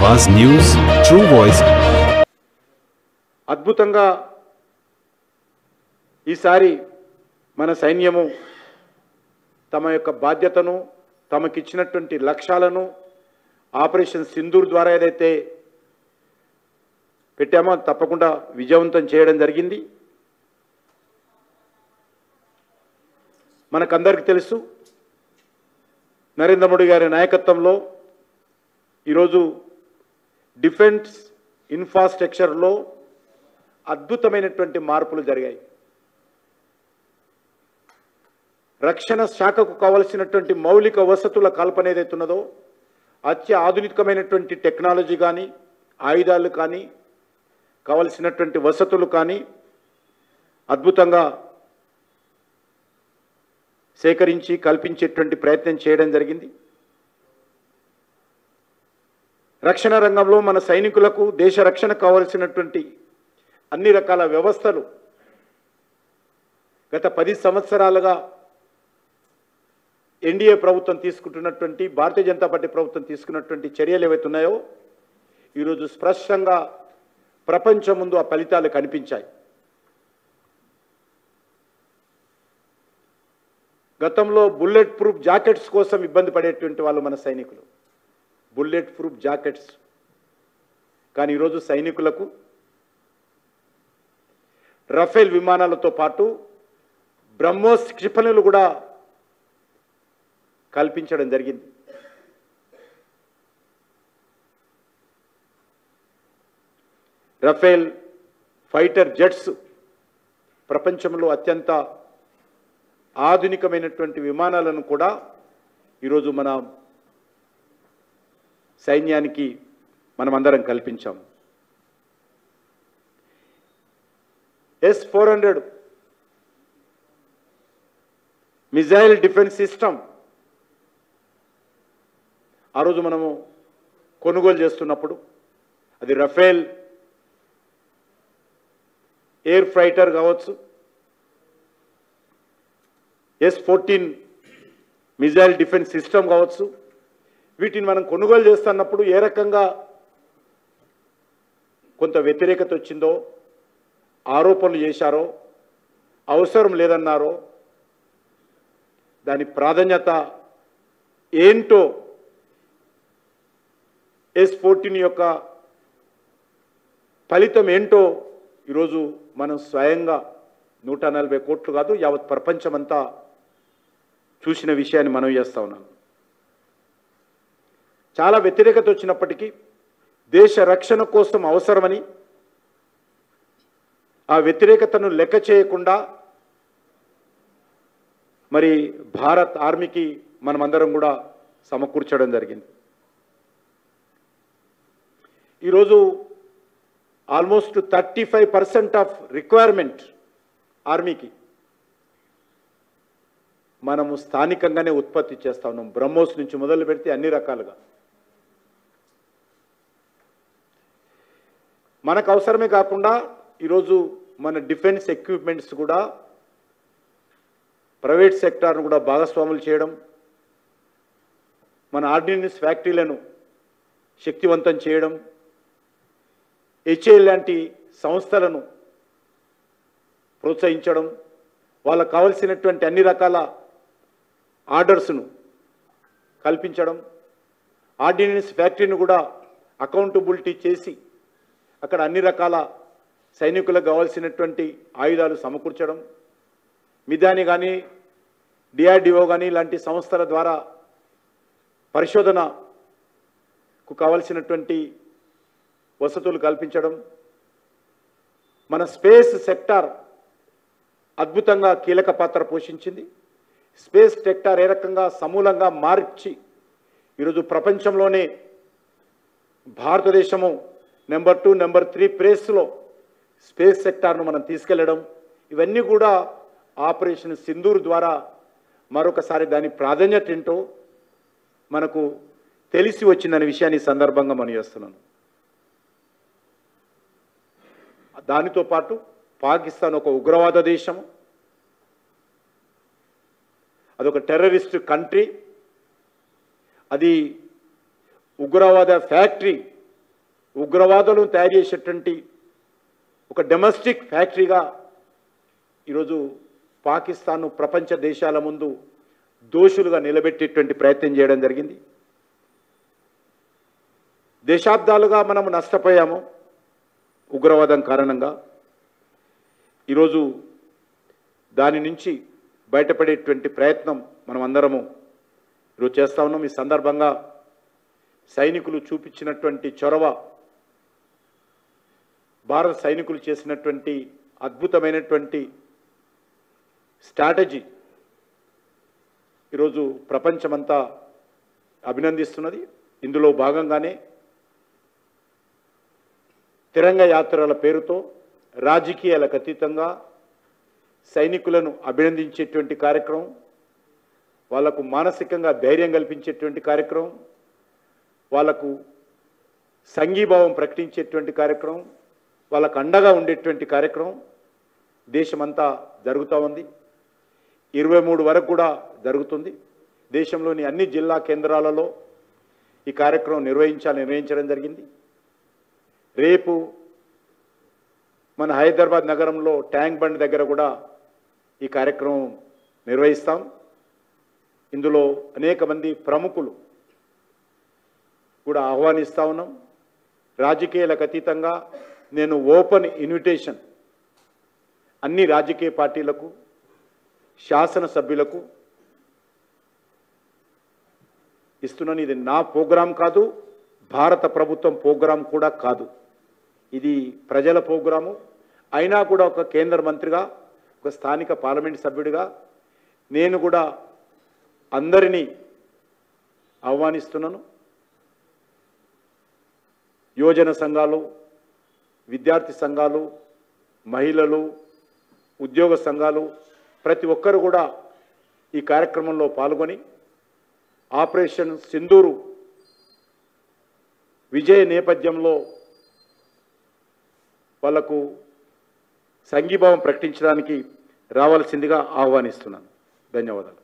आवाज news true voice అద్భుతంగా ఈసారి మన సైన్యము తమ యొక్క బాధ్యతను తమకిచ్చినటువంటి లక్ష్యాలను ఆపరేషన్ సింధూర్ ద్వారా ఏదైతే పెట్టామో తప్పకుండా విజయవంతం చేయడం జరిగింది. మనకందరికీ తెలుసు నరేంద్ర మోడీ గారి నాయకత్వంలో ఈరోజు డిఫెన్స్ ఇన్ఫ్రాస్ట్రక్చర్లో అద్భుతమైనటువంటి మార్పులు జరిగాయి. రక్షణ శాఖకు కావలసినటువంటి మౌలిక వసతుల కల్పన ఏదైతే ఉన్నదో అత్యాధునికమైనటువంటి టెక్నాలజీ కానీ ఆయుధాలు కానీ కావలసినటువంటి వసతులు కానీ అద్భుతంగా సేకరించి కల్పించేటువంటి ప్రయత్నం చేయడం జరిగింది. రక్షణ రంగంలో మన సైనికులకు దేశ రక్షణ కావలసినటువంటి అన్ని రకాల వ్యవస్థలు గత 10 సంవత్సరాలుగా ఎన్డీఏ ప్రభుత్వం తీసుకుంటున్నటువంటి భారతీయ జనతా పార్టీ ప్రభుత్వం తీసుకున్నటువంటి చర్యలు ఏవైతే ఉన్నాయో ఈరోజు స్పష్టంగా ప్రపంచం ముందు ఆ ఫలితాలు కనిపించాయి. గతంలో బుల్లెట్ ప్రూఫ్ జాకెట్స్ కోసం ఇబ్బంది పడేటువంటి వాళ్ళు మన సైనికులు, బుల్లెట్ ప్రూఫ్ జాకెట్స్. కానీ ఈరోజు సైనికులకు రఫేల్ విమానాలతో పాటు బ్రహ్మోస్ క్షిపణులు కూడా కల్పించడం జరిగింది. రఫేల్ ఫైటర్ జెట్స్ ప్రపంచంలో అత్యంత ఆధునికమైనటువంటి విమానాలను కూడా ఈరోజు మన సైన్యానికి మనమందరం కల్పించాం. S-400 మిజైల్ డిఫెన్స్ సిస్టమ్ ఆ రోజు మనము కొనుగోలు చేస్తున్నప్పుడు అది రఫేల్ ఎయిర్ ఫైటర్ కావచ్చు, S-14 మిజైల్ డిఫెన్స్ సిస్టమ్ కావచ్చు, వీటిని మనం కొనుగోలు చేస్తున్నప్పుడు ఏ రకంగా కొంత వ్యతిరేకత వచ్చిందో, ఆరోపణలు చేశారో, అవసరం లేదన్నారో, దాని ప్రాధాన్యత ఏంటో S-14 యొక్క ఫలితం ఏంటో ఈరోజు మనం స్వయంగా 140 కోట్లు కాదు యావత్ ప్రపంచమంతా చూసిన విషయాన్ని మనం చేస్తా ఉన్నాం. చాలా వ్యతిరేకత వచ్చినప్పటికీ దేశ రక్షణ కోసం అవసరమని ఆ వ్యతిరేకతను లెక్క చేయకుండా మరి భారత్ ఆర్మీకి మనమందరం కూడా సమకూర్చడం జరిగింది. ఈరోజు ఆల్మోస్ట్ 35% ఆఫ్ రిక్వైర్మెంట్ ఆర్మీకి మనము స్థానికంగానే ఉత్పత్తి చేస్తా ఉన్నాం. బ్రహ్మోస్ నుంచి మొదలు పెడితే అన్ని రకాలుగా మనకు అవసరమే కాకుండా ఈరోజు మన డిఫెన్స్ ఎక్విప్మెంట్స్ కూడా ప్రైవేట్ సెక్టార్ను కూడా భాగస్వాములు చేయడం, మన ఆర్డినెన్స్ ఫ్యాక్టరీలను శక్తివంతం చేయడం, HAL లాంటి సంస్థలను ప్రోత్సహించడం, వాళ్ళకు కావలసినటువంటి అన్ని రకాల ఆర్డర్స్ను కల్పించడం, ఆర్డినెన్స్ ఫ్యాక్టరీని కూడా అకౌంటబిలిటీ చేసి అక్కడ అన్ని రకాల సైనికులకు కావాల్సినటువంటి ఆయుధాలు సమకూర్చడం, మిదాని కానీ DRDO కానీ ఇలాంటి సంస్థల ద్వారా పరిశోధనకు కావలసినటువంటి వసతులు కల్పించడం, మన స్పేస్ సెక్టార్ అద్భుతంగా కీలక పాత్ర పోషించింది. స్పేస్ సెక్టార్ ఏ రకంగా సమూలంగా మార్చి ఈరోజు ప్రపంచంలోనే భారతదేశము నెంబర్ 2, నెంబర్ 3 ప్లేస్లో స్పేస్ సెక్టార్ను మనం తీసుకెళ్లడం, ఇవన్నీ కూడా ఆపరేషన్ సింధూర్ ద్వారా మరొకసారి దాని ప్రాధాన్యత ఏంటో మనకు తెలిసి వచ్చిందనే విషయాన్ని ఈ సందర్భంగా మనం చేస్తున్నాను. దానితో పాటు పాకిస్తాన్ ఒక ఉగ్రవాద దేశము, అదొక టెర్రరిస్ట్ కంట్రీ, అది ఉగ్రవాద ఫ్యాక్టరీ ఉగ్రవాదులను తయారు చేసేటువంటి ఒక డొమెస్టిక్ ఫ్యాక్టరీగా ఈరోజు పాకిస్తాన్ను ప్రపంచ దేశాల ముందు దోషులుగా నిలబెట్టేటువంటి ప్రయత్నం చేయడం జరిగింది. దశాబ్దాలుగా మనము నష్టపోయాము ఉగ్రవాదం కారణంగా. ఈరోజు దాని నుంచి బయటపడేటువంటి ప్రయత్నం మనం అందరము ఈరోజు చేస్తూ ఉన్నాం. ఈ సందర్భంగా సైనికులు చూపించినటువంటి చొరవ, భారత సైనికులు చేసినటువంటి అద్భుతమైనటువంటి స్ట్రాటజీ ఈరోజు ప్రపంచమంతా అభినందిస్తున్నది. ఇందులో భాగంగానే తిరంగ యాత్రల పేరుతో రాజకీయాలకు అతీతంగా సైనికులను అభినందించేటువంటి కార్యక్రమం, వాళ్లకు మానసికంగా ధైర్యం కల్పించేటువంటి కార్యక్రమం, వాళ్లకు సంఘీభావం ప్రకటించేటువంటి కార్యక్రమం, వాళ్ళకు అండగా ఉండేటువంటి కార్యక్రమం దేశమంతా జరుగుతూ ఉంది. 23 వరకు కూడా జరుగుతుంది. దేశంలోని అన్ని జిల్లా కేంద్రాలలో ఈ కార్యక్రమం నిర్వహించడం జరిగింది. రేపు మన హైదరాబాద్ నగరంలో ట్యాంక్ బండ్ దగ్గర కూడా ఈ కార్యక్రమం నిర్వహిస్తాం. ఇందులో అనేక మంది ప్రముఖులు కూడా ఆహ్వానిస్తూ ఉన్నాం. రాజకీయాలకు అతీతంగా నేను ఓపెన్ ఇన్విటేషన్ అన్ని రాజకీయ పార్టీలకు, శాసనసభ్యులకు ఇస్తున్నాను. ఇది నా ప్రోగ్రాం కాదు, భారత ప్రభుత్వం ప్రోగ్రాం కూడా కాదు. ఇది ప్రజల ప్రోగ్రాము. అయినా కూడా ఒక కేంద్ర మంత్రిగా, ఒక స్థానిక పార్లమెంట్ సభ్యుడిగా నేను కూడా అందరినీ ఆహ్వానిస్తున్నాను. యువజన సంఘాలు, విద్యార్థి సంఘాలు, మహిళలు, ఉద్యోగ సంఘాలు ప్రతి ఒక్కరు కూడా ఈ కార్యక్రమంలో పాల్గొని ఆపరేషన్ సింధూరు విజయ నేపథ్యంలో వాళ్లకు సంఘీభావం ప్రకటించడానికి రావాల్సిందిగా ఆహ్వానిస్తున్నాను. ధన్యవాదాలు.